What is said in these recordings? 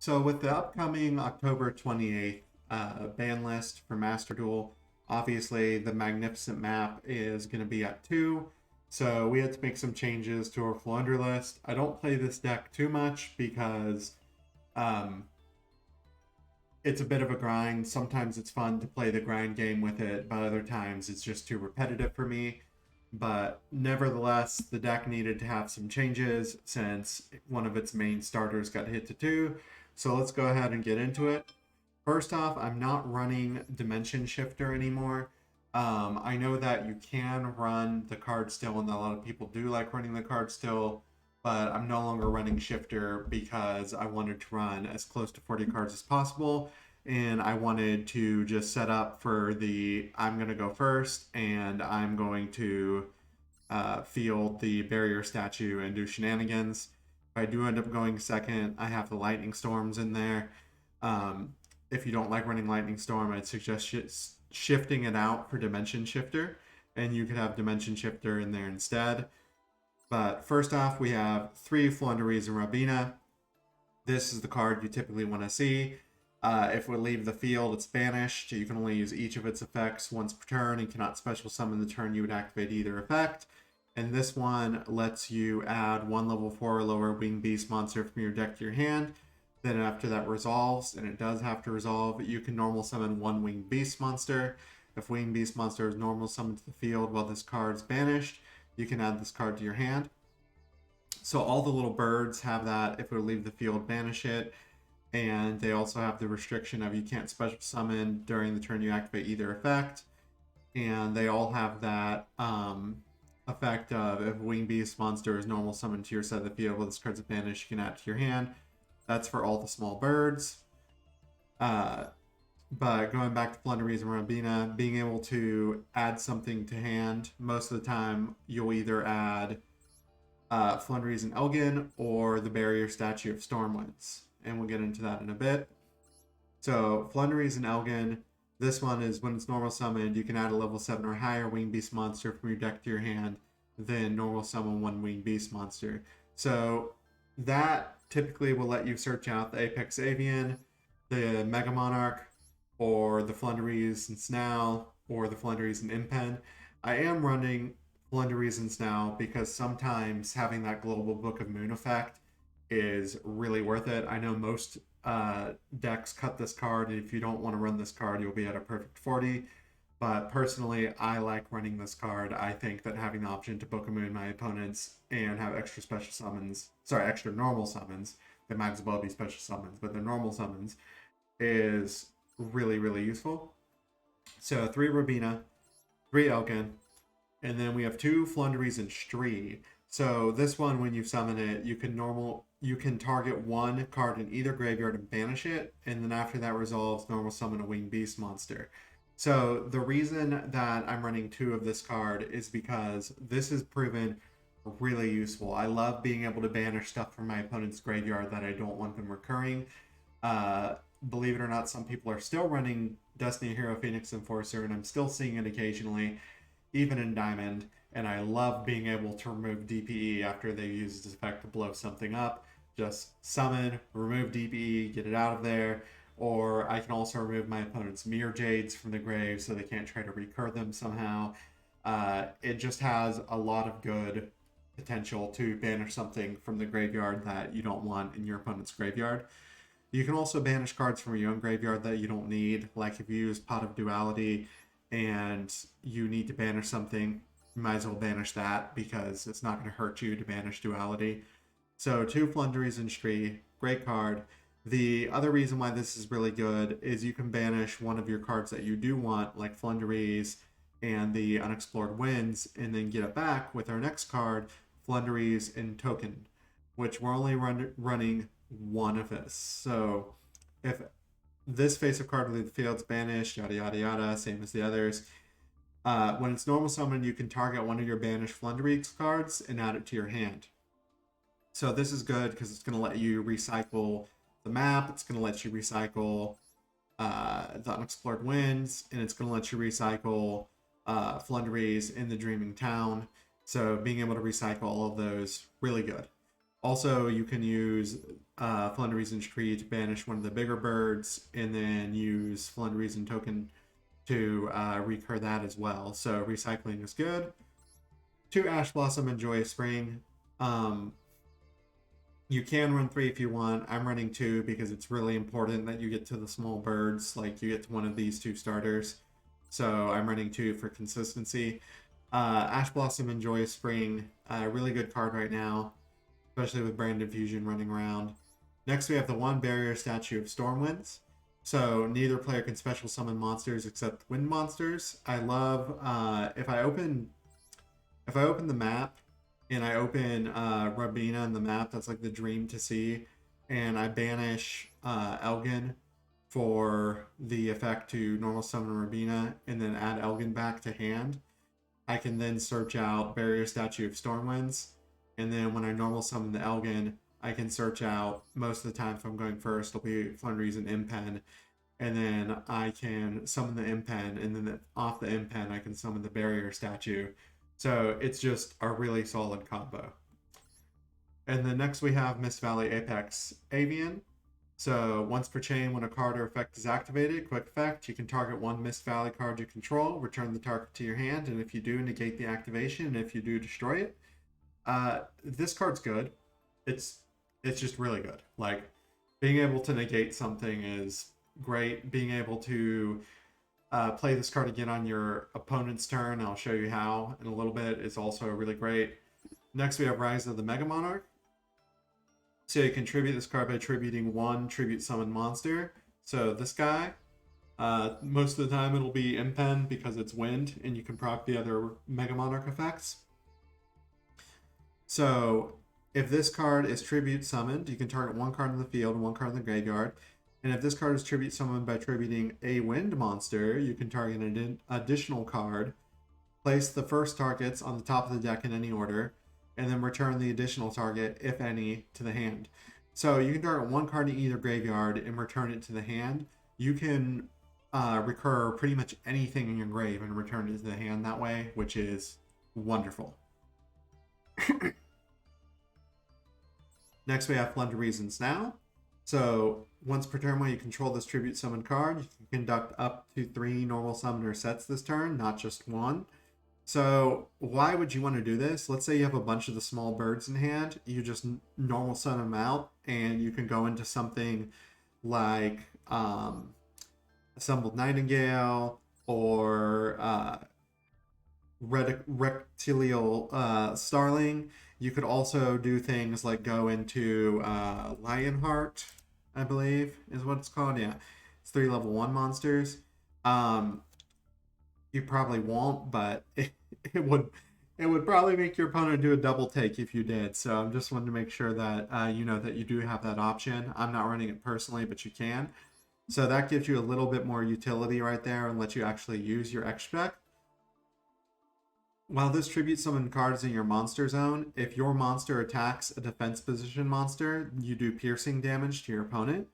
So with the upcoming October 28th ban list for Master Duel, obviously the Magnificent map is going to be at 2. So we had to make some changes to our Flounder list. I don't play this deck too much because um, it's a bit of a grind. Sometimes it's fun to play the grind game with it, but other times it's just too repetitive for me. But nevertheless, the deck needed to have some changes since one of its main starters got hit to 2. So let's go ahead and get into it. First off, I'm not running Dimension Shifter anymore. I know that you can run the card still, and a lot of people do like running the card still, but I'm no longer running Shifter because I wanted to run as close to 40 cards as possible, and I wanted to just set up for the I'm going to go first, and I'm going to field the barrier statue and do shenanigans. If I do end up going second, I have the lightning storms in there. If you don't like running lightning storm, I'd suggest shifting it out for dimension shifter, and you could have dimension shifter in there instead. But first off, we have 3 Floowandereeze and Robina. This is the card you typically want to see. If we leave the field, it's banished. You can only use each of its effects once per turn and cannot special summon the turn you would activate either effect. And this one lets you add 1 level 4 or lower winged beast monster from your deck to your hand. Then after that resolves, and it does have to resolve, you can normal summon 1 winged beast monster. If winged beast monster is normal summoned to the field while this card is banished, you can add this card to your hand. So all the little birds have that. If we leave the field, banish it. And they also have the restriction of you can't special summon during the turn you activate either effect. And they all have that effect of if Winged Beast monster is normal summoned to your side of the field while this card's banished, you can add it to your hand. That's for all the small birds. But going back to Floowandereeze and Robina, being able to add something to hand, most of the time you'll either add Floowandereeze and Elgin or the barrier statue of Stormwinds. And we'll get into that in a bit. So Floowandereeze and Elgin, this one is when it's normal summoned, you can add a level 7 or higher winged beast monster from your deck to your hand, then normal summon 1 winged beast monster. So that typically will let you search out the Apex Avian, the Mega Monarch, or the Floowandereeze and Snarl, or the Floowandereeze and Impen. I am running Floowandereeze and Snarl because sometimes having that global Book of Moon effect is really worth it. I know most decks cut this card, and if you don't want to run this card, you'll be at a perfect 40. But personally, I like running this card. I think that having the option to Book of Moon my opponents and have extra special summons, extra normal summons, they might as well be special summons, but the normal summons is really, really useful. So 3 Robina, 3 Elgin, and then we have 2 Floowandereeze and Stree. So this one, when you summon it, you can target 1 card in either graveyard and banish it, and then after that resolves, normal summon a winged beast monster. So the reason that I'm running 2 of this card is because this is proven really useful. I love being able to banish stuff from my opponent's graveyard that I don't want them recurring. Believe it or not, some people are still running Destiny Hero Phoenix Enforcer, and I'm still seeing it occasionally, even in Diamond. And I love being able to remove DPE after they use this effect to blow something up. Just summon, remove DPE, get it out of there. Or I can also remove my opponent's Mirror Jades from the grave so they can't try to recur them somehow. It just has a lot of good potential to banish something from the graveyard that you don't want in your opponent's graveyard. You can also banish cards from your own graveyard that you don't need. Like if you use Pot of Duality and you need to banish something, you might as well banish that because it's not going to hurt you to banish Duality. So 2 Floowandereeze and Stree, great card. The other reason why this is really good is you can banish one of your cards that you do want, like Floowandereeze and the Unexplored Winds, and then get it back with our next card, Floowandereeze and Token, which we're only running 1 of this. So if this face of card leave the field's banished, yada yada yada, same as the others. When it's normal summoned, you can target one of your banished Floowandereeze cards and add it to your hand. So this is good because it's going to let you recycle the map, it's going to let you recycle the Unexplored Winds, and it's going to let you recycle Floowandereeze in the Dreaming Town. So being able to recycle all of those, really good. Also, you can use Floowandereeze Tree to banish one of the bigger birds, and then use Floowandereeze token to recur that as well. So recycling is good. 2 Ash Blossom and Joyous Spring. Um, you can run 3 if you want. I'm running 2 because it's really important that you get to the small birds. Like you get to one of these 2 starters. So I'm running 2 for consistency. Ash Blossom and Joyous Spring, really good card right now, especially with Branded Fusion running around. Next, we have the 1 Barrier Statue of Stormwinds. So neither player can special summon monsters except wind monsters. I love if I open the map and I open Rabina in the map, that's like the dream to see, and I banish Elgin for the effect to normal summon Rabina and then add Elgin back to hand, I can then search out Barrier Statue of Stormwinds, and then when I normal summon the Elgin, I can search out, most of the time if I'm going first, it'll be Floowandereeze and Impen, and then I can summon the Impen, and then off the Impen I can summon the Barrier Statue. So it's just a really solid combo. And then next we have Mist Valley Apex Avian. So once per chain, when a card or effect is activated, quick effect, you can target 1 Mist Valley card you control, return the target to your hand, and if you do, negate the activation, and if you do, destroy it. This card's good. It's just really good. Like, being able to negate something is great. Being able to play this card again on your opponent's turn, I'll show you how in a little bit, is also really great. Next, we have Rise of the Mega Monarch. So you can tribute this card by attributing 1 tribute summon monster. So this guy, most of the time it'll be Impen because it's wind, and you can proc the other Mega Monarch effects. So if this card is tribute summoned, you can target 1 card in the field and 1 card in the graveyard. And if this card is tribute summoned by attributing a wind monster, you can target an additional card, place the first targets on the top of the deck in any order, and then return the additional target, if any, to the hand. So you can target 1 card in either graveyard and return it to the hand. You can recur pretty much anything in your grave and return it to the hand that way, which is wonderful. Next, we have Floowandereeze Now. So once per turn, when you control this tribute summon card, you can conduct up to 3 normal summoner sets this turn, not just 1. So why would you want to do this? Let's say you have a bunch of the small birds in hand. You just normal summon them out, and you can go into something like Assembled Nightingale or Rectilial Starling. You could also do things like go into Lionheart, I believe is what it's called. Yeah, it's 3 level 1 monsters. You probably won't, but it would probably make your opponent do a double take if you did. So I'm just wanting to make sure that you know that you do have that option. I'm not running it personally, but you can. So that gives you a little bit more utility right there and lets you actually use your extra. While this tribute summon card is in your monster zone, if your monster attacks a defense position monster, you do piercing damage to your opponent.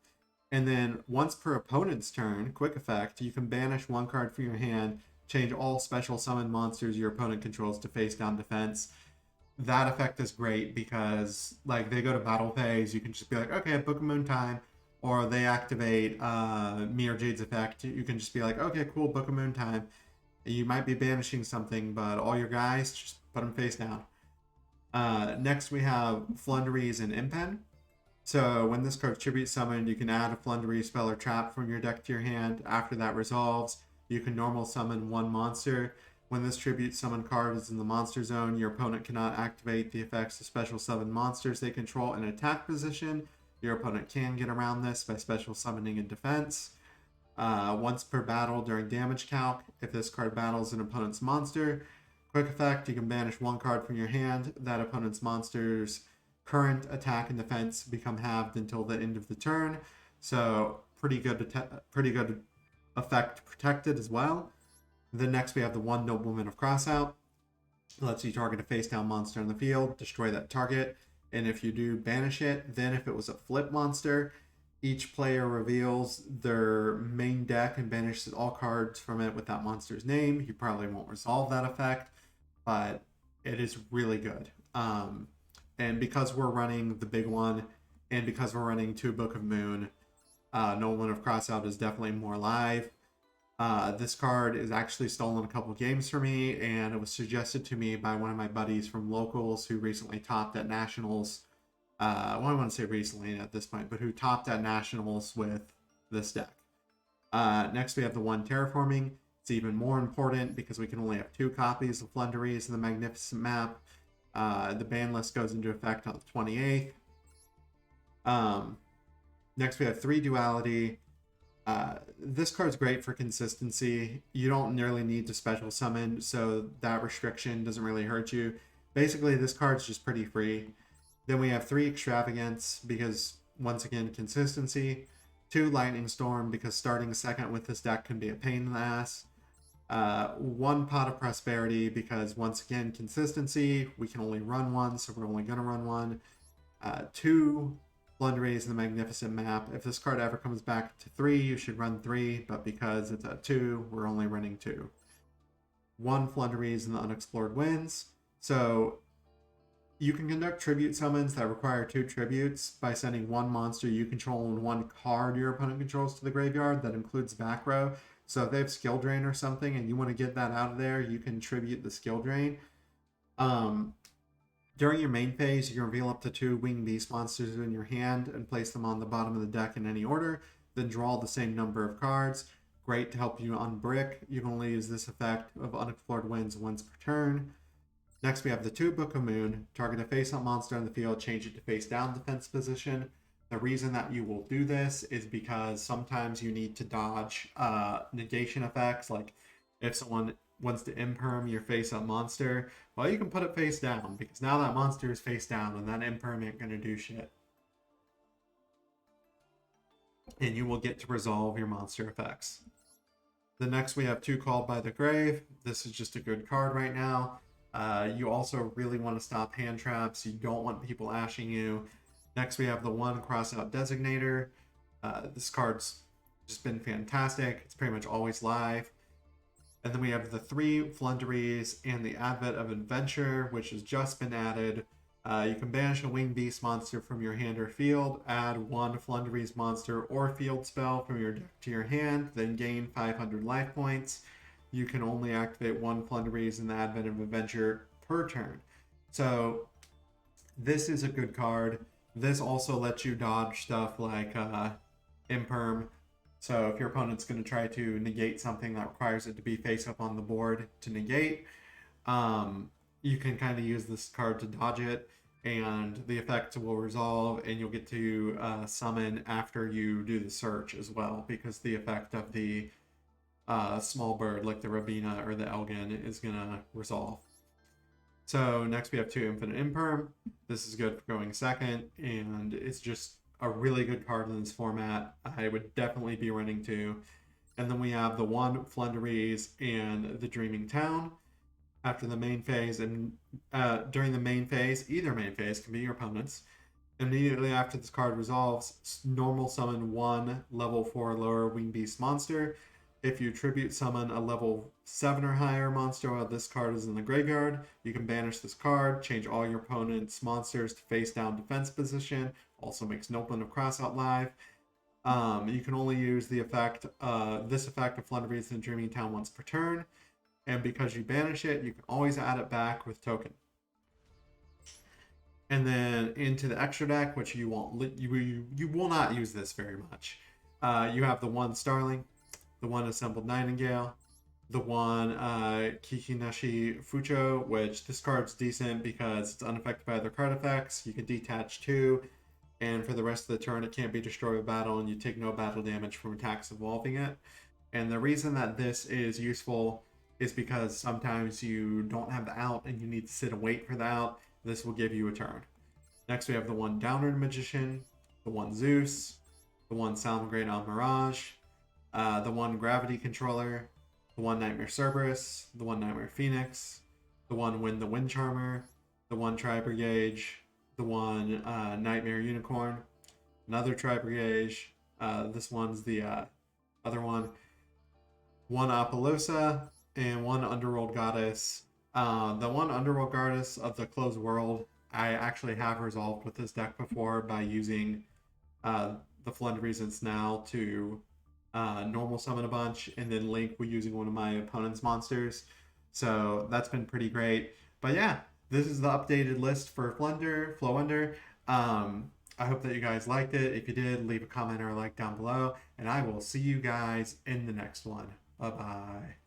And then once per opponent's turn, quick effect, you can banish 1 card from your hand, change all special summon monsters your opponent controls to face down defense. That effect is great because like they go to battle phase, you can just be like, okay, Book of Moon time, or they activate Mir Jade's effect. You can just be like, okay, cool, Book of Moon time. You might be banishing something, but all your guys, just put them face down. Next, we have Floowandereeze and Impen. So when this card tribute summoned, you can add a Floowandereeze spell or trap from your deck to your hand. After that resolves, you can normal summon 1 monster. When this tribute summon card is in the monster zone, your opponent cannot activate the effects of special summon monsters they control in attack position. Your opponent can get around this by special summoning in defense. Once per battle during damage calc, if this card battles an opponent's monster, quick effect, you can banish 1 card from your hand. That opponent's monster's current attack and defense become halved until the end of the turn. So pretty good effect protected as well. Then next we have the 1 Nobleman of Crossout. It lets you target a face down monster on the field, destroy that target, and if you do, banish it. Then if it was a flip monster, each player reveals their main deck and banishes all cards from it with that monster's name. You probably won't resolve that effect, but it is really good. And And because we're running the big one, and because we're running 2 Book of Moon, Nolan of Crossout is definitely more live. This card is actually stolen a couple games for me, and it was suggested to me by one of my buddies from locals who recently topped at Nationals. Well, I want to say recently at this point, but who topped at Nationals with this deck. Next, we have the one Terraforming. It's even more important because we can only have 2 copies of Floowandereeze in the Magnificent Map. The ban list goes into effect on the 28th. Next, we have 3 Duality. This card's great for consistency. You don't nearly need to special summon, so that restriction doesn't really hurt you. Basically, this card's just pretty free. Then we have 3 Extravagance because, once again, consistency. 2 Lightning Storm because starting second with this deck can be a pain in the ass. 1 Pot of Prosperity because, once again, consistency. We can only run 1, so we're only going to run 1. 2 Floowandereeze in the Magnificent Map. If this card ever comes back to 3, you should run 3, but because it's at 2, we're only running 2. 1 Floowandereeze in the Unexplored Winds. So you can conduct tribute summons that require 2 tributes by sending 1 monster you control and 1 card your opponent controls to the graveyard. That includes back row. So if they have skill drain or something and you want to get that out of there, you can tribute the skill drain. During your main phase, you can reveal up to 2 winged beast monsters in your hand and place them on the bottom of the deck in any order. Then draw the same number of cards. Great to help you unbrick. You can only use this effect of Unexplored Winds once per turn. Next, we have the 2 Book of Moon. Target a face-up monster on the field, change it to face-down defense position. The reason that you will do this is because sometimes you need to dodge negation effects, like if someone wants to imperm your face-up monster, well, you can put it face down, because now that monster is face down, and that imperm ain't going to do shit. And you will get to resolve your monster effects. The next, we have 2 Called by the Grave. This is just a good card right now. You also really want to stop hand traps. You don't want people ashing you. Next, we have the 1 Crossout Designator. This card's just been fantastic. It's pretty much always live. And then we have the 3 Floowandereeze and the Advent of Adventure, which has just been added. You can banish a winged beast monster from your hand or field, add 1 Floowandereeze monster or field spell from your deck to your hand, then gain 500 life points. You can only activate 1 Floowandereeze in the Advent of Adventure per turn. So this is a good card. This also lets you dodge stuff like imperm. So if your opponent's going to try to negate something that requires it to be face up on the board to negate, you can kind of use this card to dodge it, and the effect will resolve, and you'll get to summon after you do the search as well, because the effect of the small bird like the Rabina or the Elgin is going to resolve. So next we have 2 Infinite Imperm. This is good for going second, and it's just a really good card in this format. I would definitely be running 2. And then we have the 1 Floowandereeze and the Dreaming Town. After the main phase, and during the main phase, either main phase can be your opponent's. Immediately after this card resolves, normal summon 1 level 4 lower winged beast monster. If you tribute summon a level 7 or higher monster while this card is in the graveyard, you can banish this card, change all your opponent's monsters to face down defense position. Also makes Nolan of Crossout live. You can only use the effect, this effect of Floowandereeze and Dreaming Town once per turn. And because you banish it, you can always add it back with token. And then into the extra deck, which you won't, you will not use this very much. You have the 1 Starling, the 1 Assembled Nightingale, the 1 Kikinashi Fucho, which this card's decent because it's unaffected by other card effects. You can detach 2, and for the rest of the turn, it can't be destroyed with battle, and you take no battle damage from attacks involving it. And the reason that this is useful is because sometimes you don't have the out and you need to sit and wait for the out. This will give you a turn. Next, we have the 1 Downward Magician, the 1 Zeus, the 1 Salmon on Mirage, the 1 Gravity Controller, the 1 Nightmare Cerberus, the 1 Nightmare Phoenix, the 1 Wind the Wind Charmer, the 1 Tri-Brigade, the 1 Nightmare Unicorn, another Tri-Brigade, this one's the other one, 1 Apollosa, and 1 Underworld Goddess. The 1 Underworld Goddess of the Closed World, I actually have resolved with this deck before by using the Floowandereeze and Snarl to normal summon a bunch, and then Link with using one of my opponent's monsters. So that's been pretty great. But yeah, this is the updated list for Floowander. I hope that you guys liked it. If you did, leave a comment or a like down below, and I will see you guys in the next one. Bye bye.